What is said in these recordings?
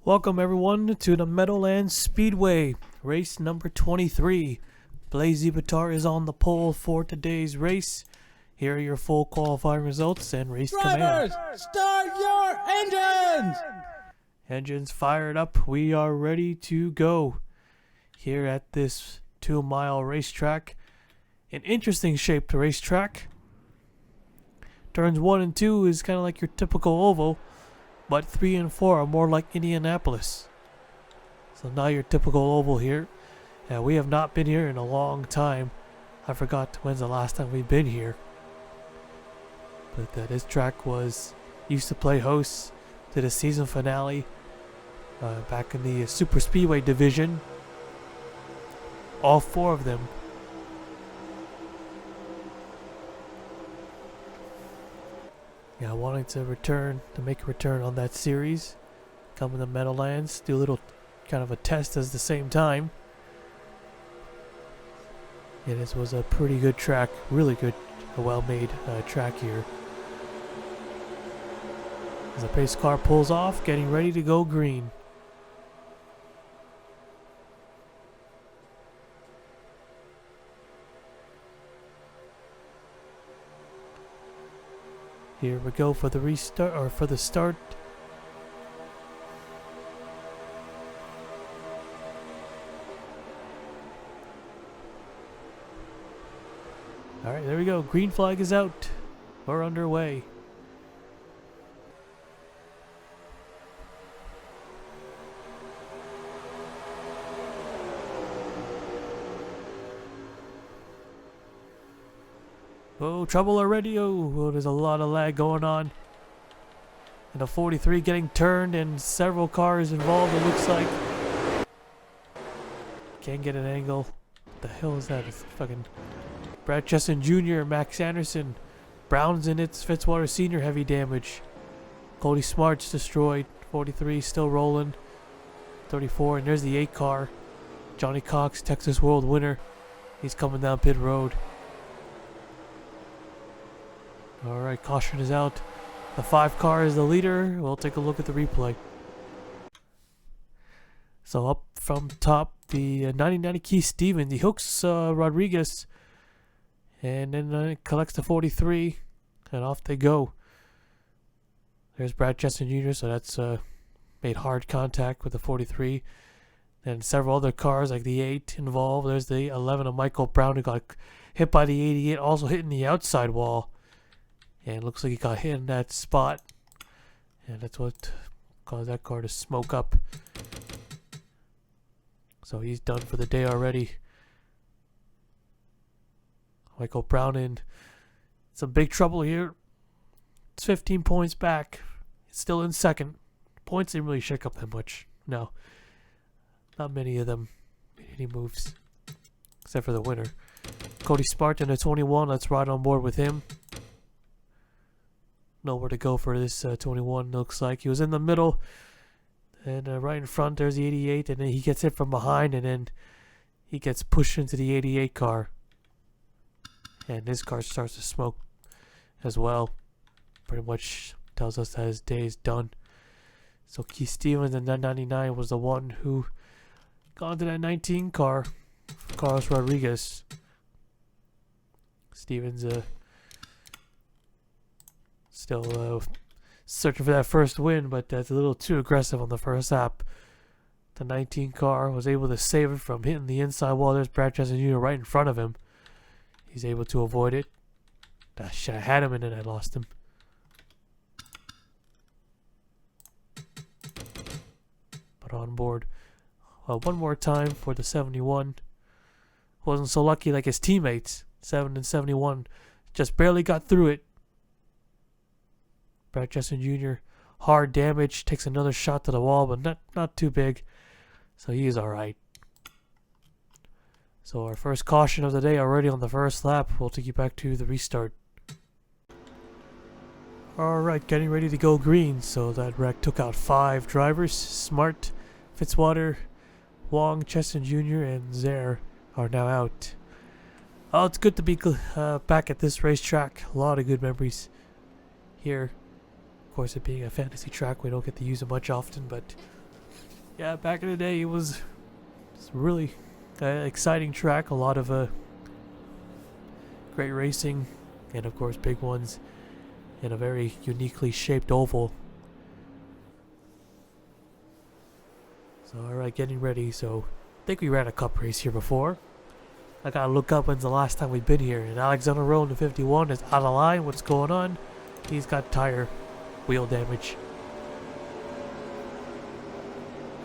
Welcome everyone to the Medowlands Speedway, race number 23. Blaze Zibatar is on the pole for today's race. Here are your full qualifying results and race Drivers, command. start your engines! Engines fired up, we are ready to go. Here at this 2-mile racetrack. An interesting shaped racetrack. Turns 1 and 2 is kind of like your typical oval, but 3 and 4 are more like Indianapolis. So not your typical oval here. We have not been here in a long time. I forgot when's the last time we've been here. But this track used to play host to the season finale back in the Super Speedway division. All 4 of them. Yeah, wanting to make a return on that series. Come in the Medowlands, do a little kind of a test at the same time. Yeah, this was a pretty good track, really good, a well-made track here. As the pace car pulls off, getting ready to go green. Here we go for the restart, or for the start. Alright, there we go. Green flag is out. We're underway. Oh, trouble already. Oh, there's a lot of lag going on. And a 43 getting turned and several cars involved, it looks like. Can't get an angle. What the hell is that? It's fucking Brad Chesson Jr., Max Anderson. Brown's in it. Fitzwater Sr. heavy damage. Cody Smart's destroyed. 43 still rolling. 34, and there's the 8 car. Johnny Cox, Texas World winner. He's coming down pit road. Alright, caution is out. The 5 car is the leader. We'll take a look at the replay. So up from top, the 1990 Keith Stevens. He hooks Rodriguez. And then collects the 43. And off they go. There's Brad Chesson Jr. So that's made hard contact with the 43. And several other cars like the 8 involved. There's the 11 of Michael Brown who got hit by the 88. Also hitting the outside wall. And it looks like he got hit in that spot. And that's what caused that car to smoke up. So he's done for the day already. Michael Brown in some big trouble here. It's 15 points back. It's still in second. Points didn't really shake up that much. No. Not many of them made any moves. Except for the winner. Cody Spartan at 21. Let's ride on board with him. Nowhere to go for this 21, looks like. He was in the middle, and right in front there's the 88, and then he gets hit from behind, and then he gets pushed into the 88 car. And his car starts to smoke as well. Pretty much tells us that his day is done. So Keith Stevens in that 99 was the one who got into that 19 car, Carlos Rodriguez. Stevens still searching for that first win, but that's a little too aggressive on the first lap. The 19 car was able to save it from hitting the inside wall. There's Brad Chesson Jr. right in front of him. He's able to avoid it. Ah, shit, I had him and then I lost him. But on board. One more time for the 71. Wasn't so lucky like his teammates. 7 and 71. Just barely got through it. Brad Chesson Jr. hard damage, takes another shot to the wall, but not too big, so he is alright. So our first caution of the day already on the first lap. We'll take you back to the restart. Alright, getting ready to go green. So that wreck took out 5 drivers. Smart, Fitzwater, Wong, Chesson Jr. and Zare are now out. Oh, it's good to be back at this racetrack. A lot of good memories here. Of course, it being a fantasy track, we don't get to use it much often, but Yeah, back in the day, it was really exciting track. A lot of great racing, and of course big ones, in a very uniquely shaped oval. So alright, getting ready. So I think we ran a cup race here before. I gotta look up when's the last time we've been here. And Alexander Rowe in the 51 is out of line. What's going on? He's got tire wheel damage.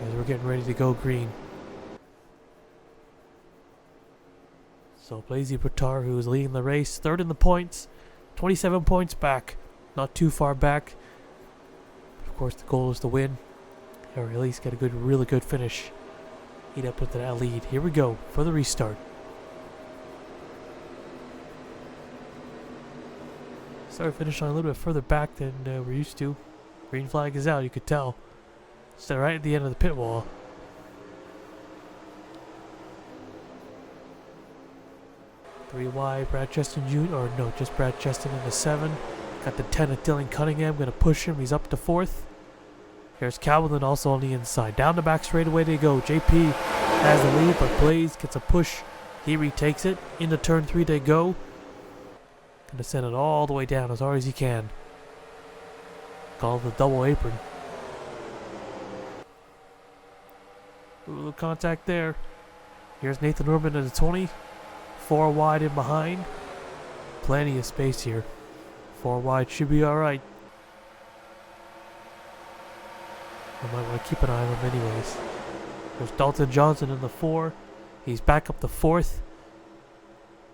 As we're getting ready to go green. So Blazy Patar, who is leading the race, third in the points, 27 points back. Not too far back. Of course, the goal is to win, or at least get a really good finish. Eat up into that lead. Here we go for the restart. Start finishing a little bit further back than we're used to. Green flag is out, you could tell. So right at the end of the pit wall. Three wide, Brad Cheston Jr. Or no, just Brad Cheston in the 7. Got the 10 of Dylan Cunningham. Gonna push him. He's up to 4th. Here's Calvin also on the inside. Down the back straightaway they go. JP has the lead, but Blaze gets a push. He retakes it. Into turn 3 they go. Gonna send it all the way down as hard as he can. Call it the double apron. Ooh, little contact there. Here's Nathan Urban at the 20. 4 wide in behind. Plenty of space here. 4 wide should be alright. I might want to keep an eye on him anyways. There's Dalton Johnson in the 4. He's back up to 4th.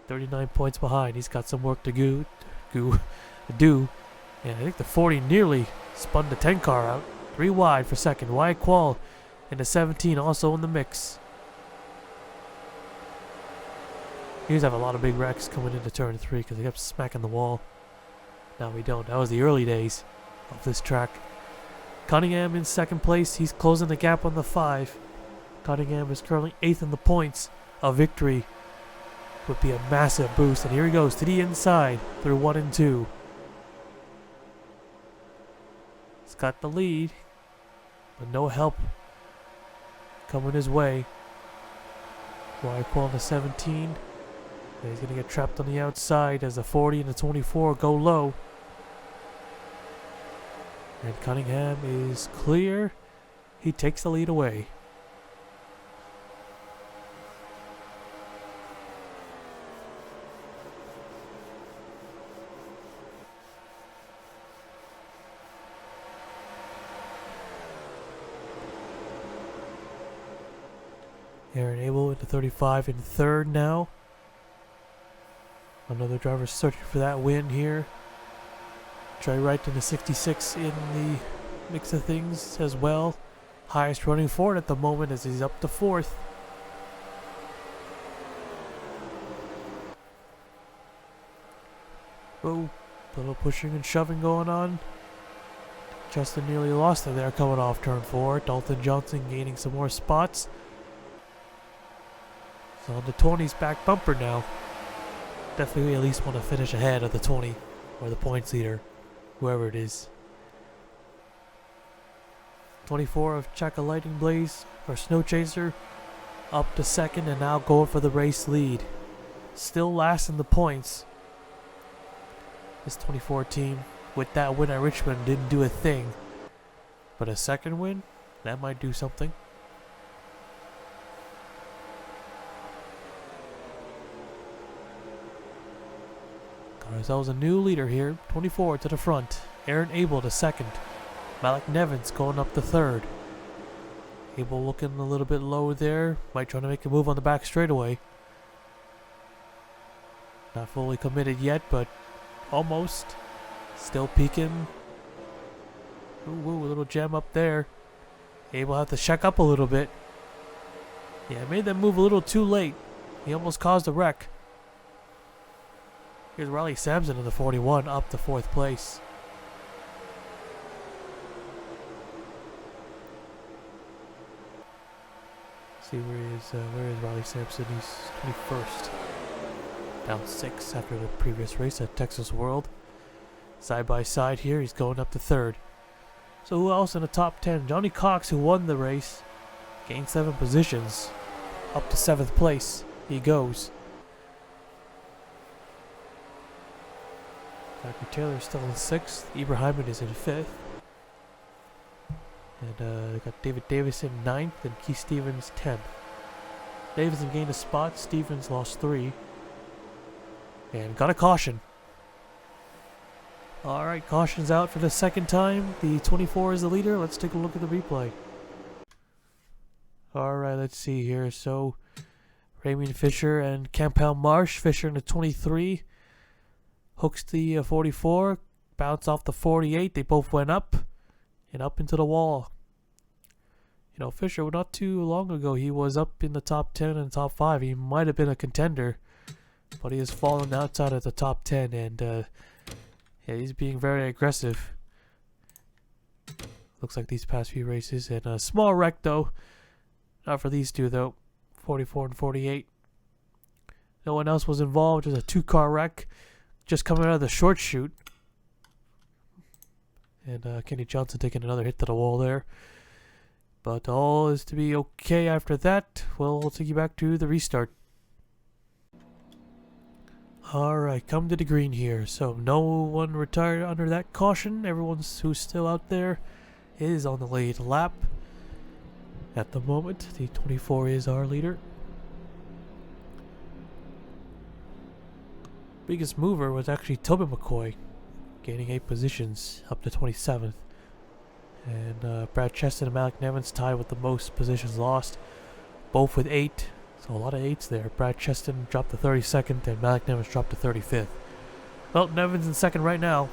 39 points behind. He's got some work to do. And I think the 40 nearly spun the 10 car out. 3 wide for second. Wyatt Quall and the 17 also in the mix. He used to have a lot of big wrecks coming into turn 3 because they kept smacking the wall. Now we don't. That was the early days of this track. Cunningham in second place. He's closing the gap on the 5. Cunningham is currently 8th in the points. A victory would be a massive boost. And here he goes to the inside through 1 and 2. He's got the lead, but no help coming his way. Wyatt Quall on the 17. And he's going to get trapped on the outside as the 40 and the 24 go low. And Cunningham is clear. He takes the lead away. Aaron Abel into 35 in 3rd now. Another driver searching for that win here. Trey Wright in the 66 in the mix of things as well. Highest running forward at the moment as he's up to 4th. Oh, a little pushing and shoving going on. Justin nearly lost it there coming off turn 4. Dalton Johnson gaining some more spots. So on the 20's back bumper now. Definitely at least want to finish ahead of the 20 or the points leader, whoever it is. 24 of Chaka Lightning Blaze or Snow Chaser up to 2nd and now going for the race lead. Still last in the points. This 24 team with that win at Richmond didn't do a thing, but a 2nd win, that might do something. Ourselves a new leader here. 24 to the front. Aaron Abel to 2nd. Malik Nevins going up to 3rd. Abel looking a little bit low there. Might try to make a move on the back straightaway. Not fully committed yet, but almost. Still peeking. Ooh, a little jam up there. Abel have to check up a little bit. Yeah, made that move a little too late. He almost caused a wreck. Here's Riley Sampson in the 41 up to 4th place. See where is Riley Sampson? He's 21st. Down 6 after the previous race at Texas World. Side by side here, he's going up to 3rd. So who else in the top 10? Johnny Cox, who won the race, Gained 7 positions. Up to 7th place. He goes. Dr. Taylor still in 6th. Ibrahim is in 5th. And they got David Davison 9th and Keith Stevens 10th. Davison gained a spot. Stevens lost 3. And got a caution. Alright, caution's out for the second time. The 24 is the leader. Let's take a look at the replay. Alright, let's see here. So, Raymond Fisher and Campbell Marsh. Fisher in the 23. Hooks the 44. Bounce off the 48. They both went up. And up into the wall. You know, Fisher, not too long ago, he was up in the top 10 and top 5. He might have been a contender. But he has fallen outside of the top 10. And, yeah, he's being very aggressive. Looks like these past few races. And a small wreck, though. Not for these two, though. 44 and 48. No one else was involved. It was a 2-car wreck. Just coming out of the short chute. And Kenny Johnson taking another hit to the wall there. But all is to be okay after that. We'll take you back to the restart. Alright, come to the green here. So no one retired under that caution. Everyone who's still out there is on the lead lap. At the moment, the 24 is our leader. Biggest mover was actually Tobin McCoy, gaining 8 positions up to 27th. And Brad Cheston and Malik Nevins tied with the most positions lost, both with 8. So a lot of 8s there. Brad Cheston dropped to 32nd and Malik Nevins dropped to 35th. Well, Nevins in 2nd right now.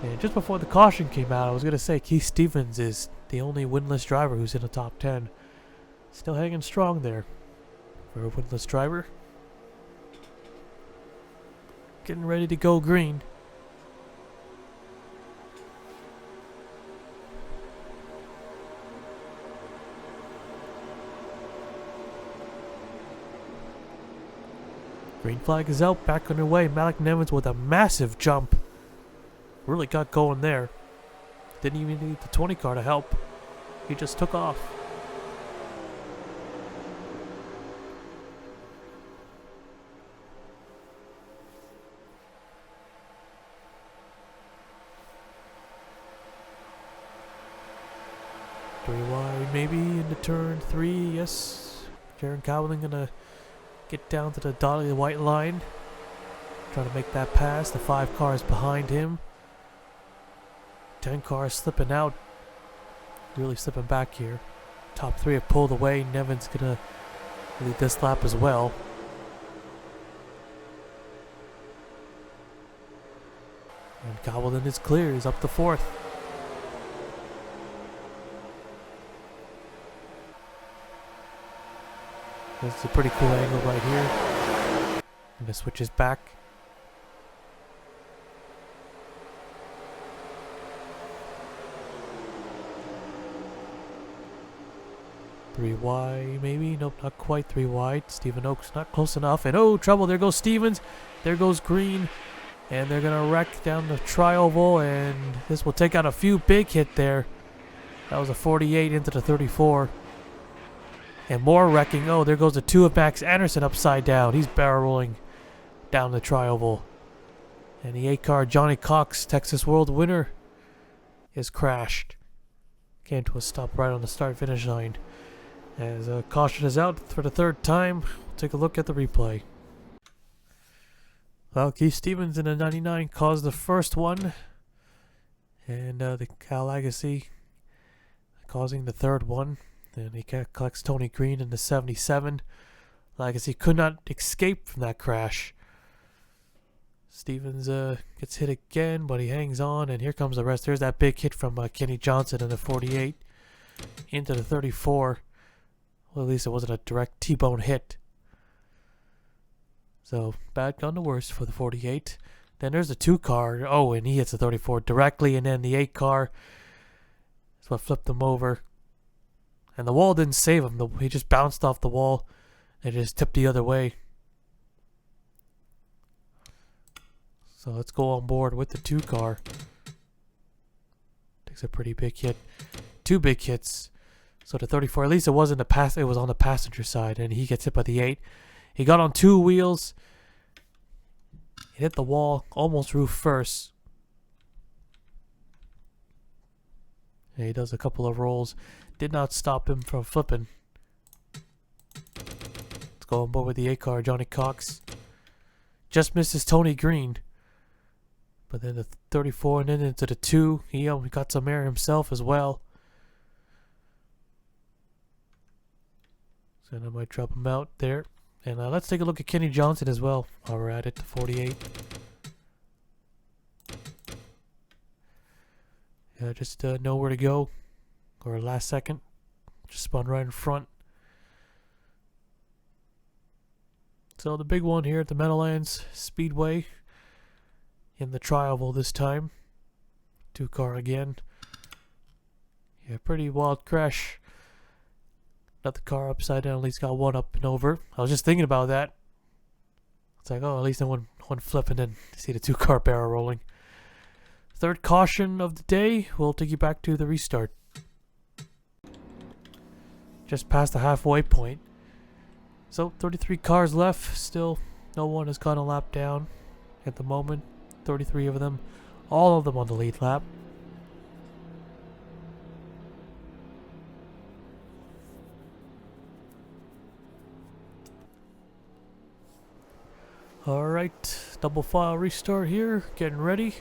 And just before the caution came out, I was going to say Keith Stevens is the only winless driver who's in the top 10. Still hanging strong there for a winless driver. Getting ready to go green. Green flag is out, back underway. Malik Nevins with a massive jump. Really got going there. Didn't even need the 20 car to help. He just took off. Three wide maybe into turn 3. Yes. Jaron Cowling gonna get down to the dotted white line. Trying to make that pass. The 5 cars behind him. 10 cars slipping out. Really slipping back here. Top 3 have pulled away. Nevin's gonna lead this lap as well. And Goblin is clear. He's up to 4th. This is a pretty cool angle right here. And the switch is back. Three wide, maybe? Nope, not quite 3 wide. Stephen Oaks not close enough. And oh, trouble. There goes Stevens. There goes Green. And they're going to wreck down the tri-oval. And this will take out a few big hit there. That was a 48 into the 34. And more wrecking. Oh, there goes the 2 of Max Anderson upside down. He's barrel rolling down the tri-oval. And the 8-car Johnny Cox, Texas World winner, is crashed. Came to a stop right on the start-finish line. As caution is out for the 3rd time, we'll take a look at the replay. Well, Keith Stevens in the 99 caused the first one. And the Cal Legacy causing the 3rd one. And he collects Tony Green in the 77. Legacy could not escape from that crash. Stevens gets hit again, but he hangs on. And here comes the rest. There's that big hit from Kenny Johnson in the 48 into the 34. Well, at least it wasn't a direct T-bone hit. So, bad gun to worse for the 48. Then there's the 2-car. Oh, and he hits the 34 directly. And then the 8-car is what flipped him over. And the wall didn't save him. He just bounced off the wall and just tipped the other way. So let's go on board with the 2-car. Takes a pretty big hit. 2 big hits. So the 34, at least it wasn't it was on the passenger side, and he gets hit by the 8. He got on 2 wheels. He hit the wall, almost roof first. And he does a couple of rolls. Did not stop him from flipping. Let's go on board with the 8 car, Johnny Cox. Just misses Tony Green. But then the 34 and then into the 2. He got some air himself as well. So I might drop him out there. And let's take a look at Kenny Johnson as well while we're at it, the 48. Just nowhere to go. Or last second. Just spun right in front. So the big one here at the Medowlands Speedway. In the tri-oval this time. 2 car again. Yeah, pretty wild crash. Got the car upside down, at least got one up and over. I was just thinking about that. It's like, oh, at least no one flip and then see the 2 car barrel rolling. Third caution of the day. We'll take you back to the restart. Just past the halfway point. So 33 cars left. Still no one has gone a lap down at the moment. 33 of them. All of them on the lead lap. Alright, double file restart here, getting ready.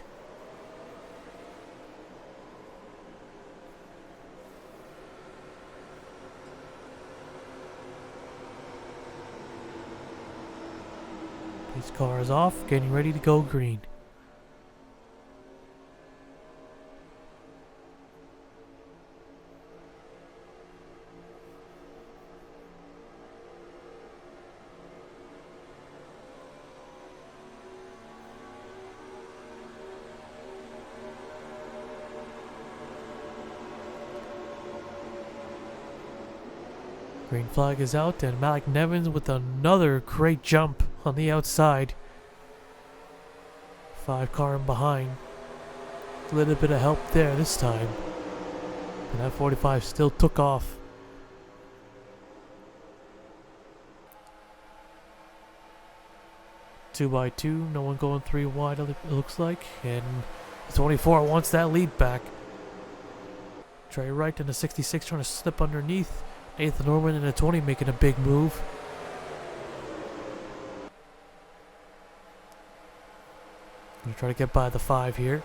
These cars off, getting ready to go green. Green flag is out, and Malik Nevins with another great jump on the outside. 5 car in behind. A little bit of help there this time. And that 45 still took off. Two by two, no one going 3 wide it looks like. And the 24 wants that lead back. Trey Wright in the 66 trying to slip underneath. Nathan Norman in the 20 making a big move. Gonna try to get by the 5 here.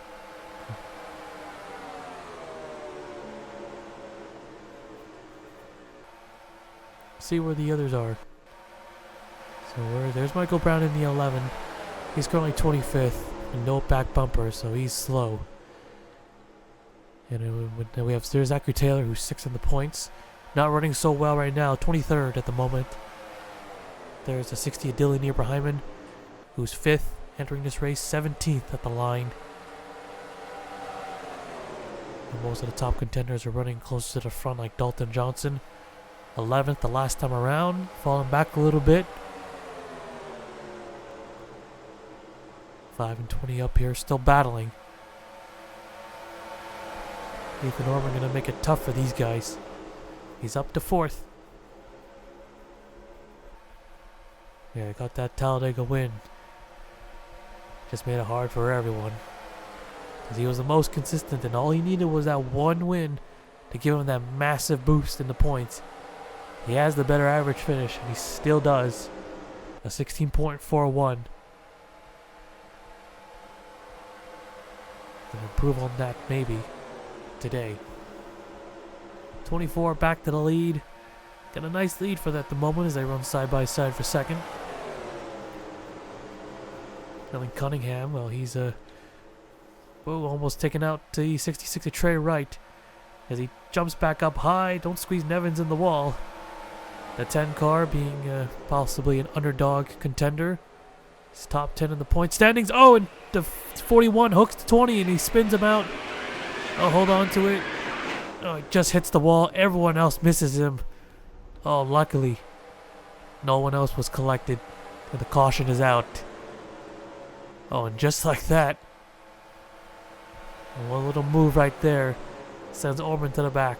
See where the others are. So there's Michael Brown in the 11. He's currently 25th and no back bumper, so he's slow. And then there's Zachary Taylor, who's 6th in the points. Not running so well right now, 23rd at the moment. There's a 60 of Dylan Ibrahimon, who's 5th entering this race, 17th at the line. And most of the top contenders are running close to the front, like Dalton Johnson. 11th the last time around, falling back a little bit. 5 and 20 up here, still battling. Nathan Norman gonna make it tough for these guys. He's up to 4th. Yeah, got that Talladega win. Just made it hard for everyone. Because he was the most consistent, and all he needed was that one win to give him that massive boost in the points. He has the better average finish, and he still does. A 16.41. Gonna improve on that maybe today. 24 back to the lead. Got a nice lead for that at the moment as they run side by side for second. Dylan Cunningham, well, he's almost taken out the 66 of Trey Wright as he jumps back up high. Don't squeeze Nevins in the wall. The 10 car being possibly an underdog contender. He's top 10 in the point standings. Oh, and the 41 hooks to 20 and he spins him out. Oh, hold on to it. Oh, he just hits the wall. Everyone else misses him. Oh, luckily, no one else was collected. And the caution is out. Oh, and just like that, one little move right there. Sends Orman to the back.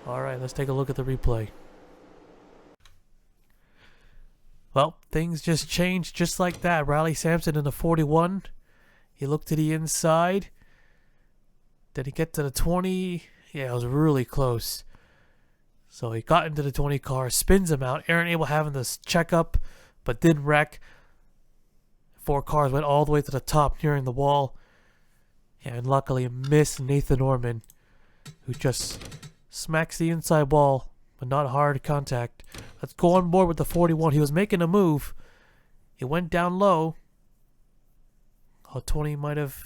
Alright, let's take a look at the replay. Well, things just changed just like that. Riley Sampson in the 41. He looked to the inside. Did he get to the 20? Yeah, it was really close. So he got into the 20 car, spins him out. Aaron Abel having this check up, but didn't wreck. 4 cars went all the way to the top, nearing the wall. And luckily missed Nathan Orman, who just smacks the inside wall, but not hard contact. Let's go on board with the 41. He was making a move. It went down low. Oh, 20 might have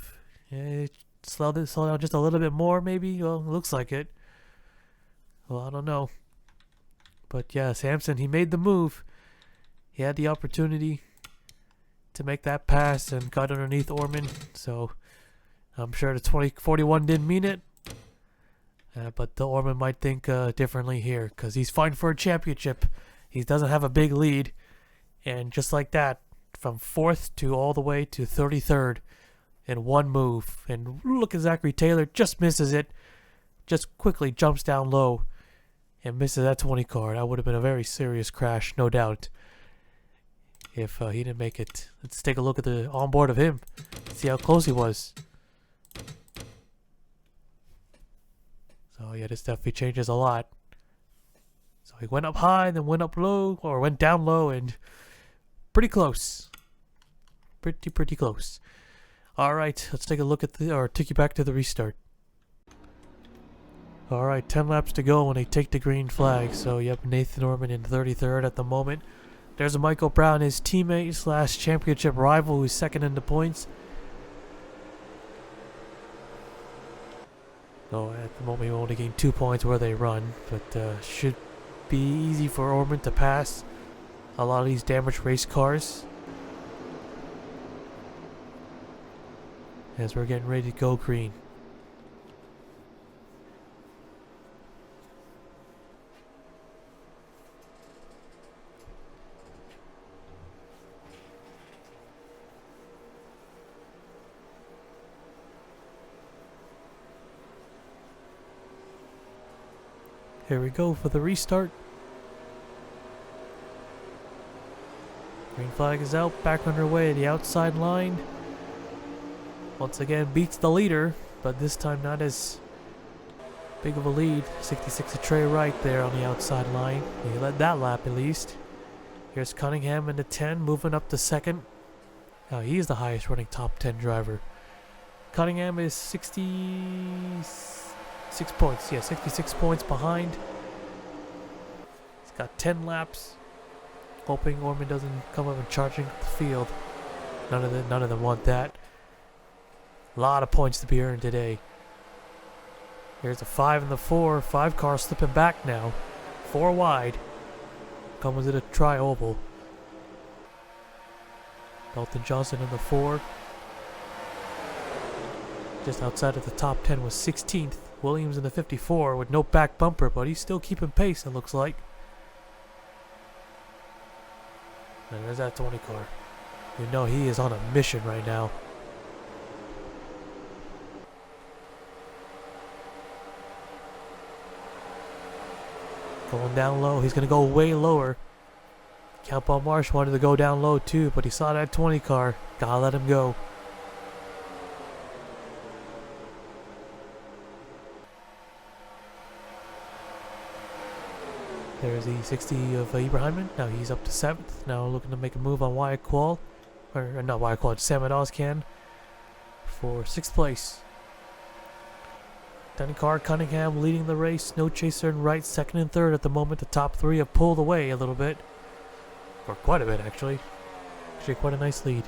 slowed down just a little bit more, maybe. Well, it looks like it. Well, I don't know. But yeah, Sampson, he made the move. He had the opportunity to make that pass and got underneath Orman. So I'm sure the 41 didn't mean it. But the Orman might think differently here, because he's fighting for a championship. He doesn't have a big lead. And just like that, from 4th to all the way to 33rd in one move. And look at Zachary Taylor, just misses it. Just quickly jumps down low and misses that 20 car. That would have been a very serious crash, no doubt, if he didn't make it. Let's take a look at the onboard of him. See how close he was. So yeah, this definitely changes a lot. So he went up high, then went up low, or went down low, and pretty close. Pretty close. Alright, let's take a look at take you back to the restart. Alright, 10 laps to go when they take the green flag. So yep, Nathan Orman in 33rd at the moment. There's a Michael Brown, his teammate / championship rival, who's second in the points. So at the moment, he only gained 2 points where they run, but should be easy for Orman to pass a lot of these damaged race cars. As we're getting ready to go green. Here we go for the restart. Green flag is out, back underway at the outside line. Once again beats the leader, but this time not as big of a lead. 66 to Trey Wright there on the outside line. He led that lap at least. Here's Cunningham in the 10, moving up to second. Now he is the highest running top 10 driver. Cunningham is 66 points. Yeah, 66 points behind. He's got 10 laps. Hoping Orman doesn't come up and charging the field. None of them want that. A lot of points to be earned today. Here's the 5 and the 4. 5 cars slipping back now. 4 wide. Comes at a tri-oval. Dalton Johnson in the 4. Just outside of the top 10 was 16th. Williams in the 54 with no back bumper, but he's still keeping pace, it looks like. And there's that 20 car. You know he is on a mission right now. Going down low. He's going to go way lower. Cal Marsh wanted to go down low too, but he saw that 20 car. Gotta let him go. There's the 60 of Ibrahimman. Now he's up to 7th. Now looking to make a move on Wyatt Qual. Or not Wyatt Qual, Sam Adoscan for 6th place. 10 car Cunningham leading the race. No chaser in right, 2nd and 3rd at the moment. The top 3 have pulled away a little bit. Or quite a bit actually. Actually quite a nice lead.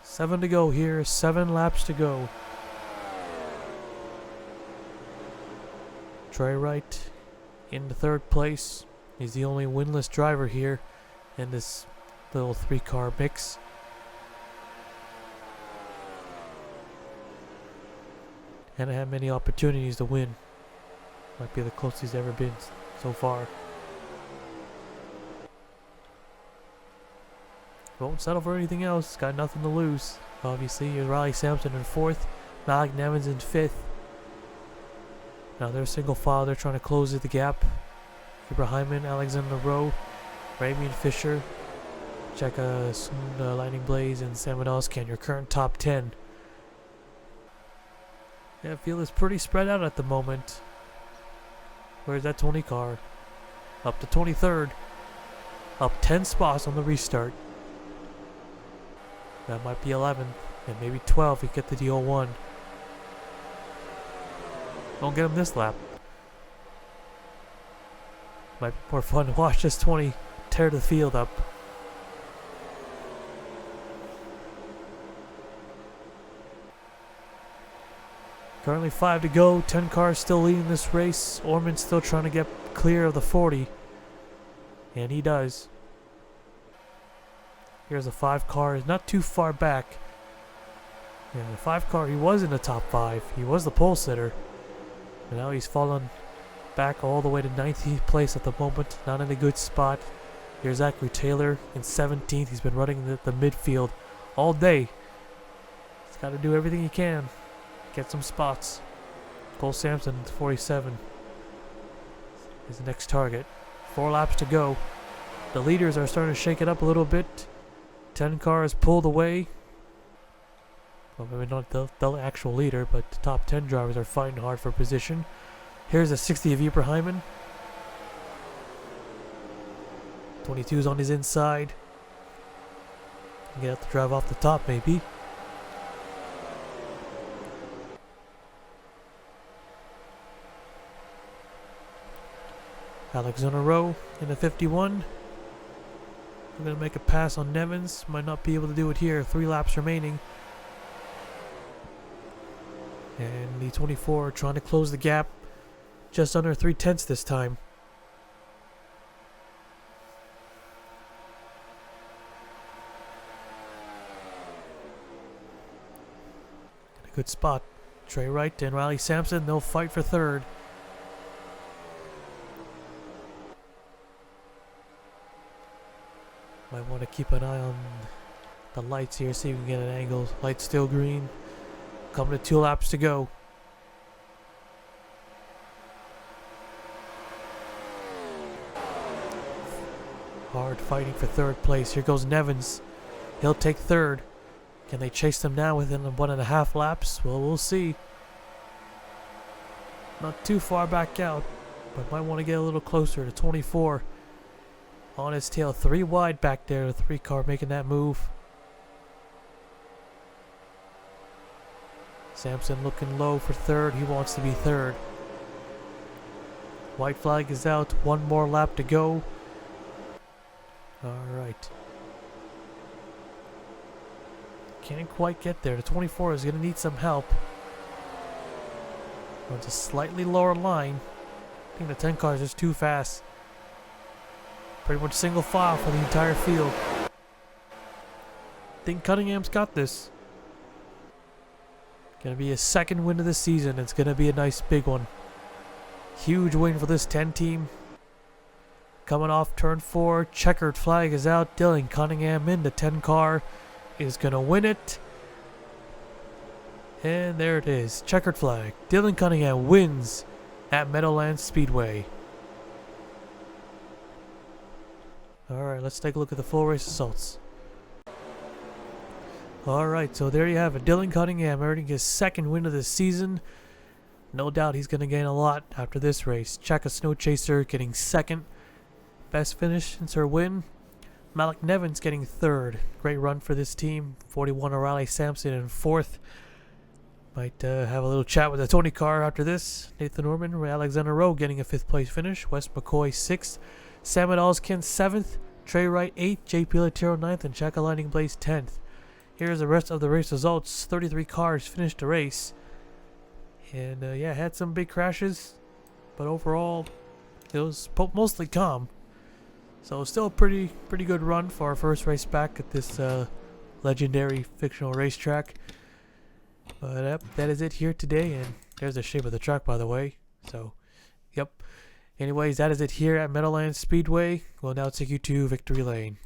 Seven to go here, 7 laps to go. Trey Wright in the 3rd place. He's the only winless driver here in this little 3-car mix. And I had many opportunities to win. Might be the closest he's ever been so far. Won't settle for anything else. Got nothing to lose. Obviously, here's Riley Sampson in 4th. Malik Nevins in 5th. Now they're single file. They're trying to close the gap. Ibrahim, Alexander Rowe, Ramian Fisher, Cheka Lightning Blaze, and Sam Medowlands, your current top 10. Yeah, field is pretty spread out at the moment. Where's that Tony car? Up to 23rd. Up 10 spots on the restart. That might be 11th, and maybe 12 if we get the DO1. Don't get him this lap. Might be more fun to watch this 20 tear the field up. Currently 5 to go. 10 cars still leading this race. Orman's still trying to get clear of the 40. And he does. Here's a 5 car. He's not too far back. Yeah, the 5 car, he was in the top 5. He was the pole sitter. And now he's fallen back all the way to 19th place at the moment. Not in a good spot. Here's Zachary Taylor in 17th. He's been running the midfield all day. He's got to do everything he can. Get some spots. Cole Sampson, 47, is the next target. 4 laps to go. The leaders are starting to shake it up a little bit. 10 cars pulled away. Well, maybe not the actual leader, but the top 10 drivers are fighting hard for position. Here's a 60 of Ibrahim. 22's on his inside. Get out to drive off the top, maybe. Alexander Rowe in the 51. I'm going to make a pass on Nevins. Might not be able to do it here. 3 laps remaining. And the 24 trying to close the gap. Just under 3/10 this time. In a good spot. Trey Wright and Riley Sampson, they'll fight for 3rd. Might want to keep an eye on the lights here, see if we can get an angle. Light's still green. Coming to 2 laps to go. Hard fighting for 3rd place. Here goes Nevins. He'll take 3rd. Can they chase them now within 1.5 laps? Well, we'll see. Not too far back out, but might want to get a little closer to 24. On his tail, 3 wide back there. The 3 car making that move. Sampson looking low for 3rd. He wants to be 3rd. White flag is out. 1 more lap to go. Alright. Can't quite get there. The 24 is going to need some help. Runs a slightly lower line. I think the 10 car is just too fast. Pretty much single file for the entire field. I think Cunningham's got this. Gonna be his 2nd win of the season. It's gonna be a nice big one. Huge win for this 10 team. Coming off turn 4, checkered flag is out. Dylan Cunningham in the 10 car is gonna win it. And there it is, checkered flag. Dylan Cunningham wins at Medowlands Speedway. Alright, let's take a look at the full race results. Alright, so there you have it. Dylan Cunningham earning his 2nd win of the season. No doubt he's going to gain a lot after this race. Cheka Snow Chaser getting 2nd. Best finish since her win. Malik Nevins getting 3rd. Great run for this team. 41 Riley Sampson in 4th. Might have a little chat with the Tony car after this. Nathan Norman, Alexander Rowe getting a 5th place finish. Wes McCoy 6th. Sam Medowlands 7th. Trey Wright 8th. JP Latero 9th. And Cheka Lightning Blaze 10th. Here's the rest of the race results. 33 cars finished the race. And yeah, had some big crashes. But overall, it was mostly calm. So still a pretty good run for our first race back at this legendary fictional racetrack. But that is it here today. And there's the shape of the track, by the way. So, yep. Anyways, that is it here at Medowlands Speedway. We'll now take you to Victory Lane.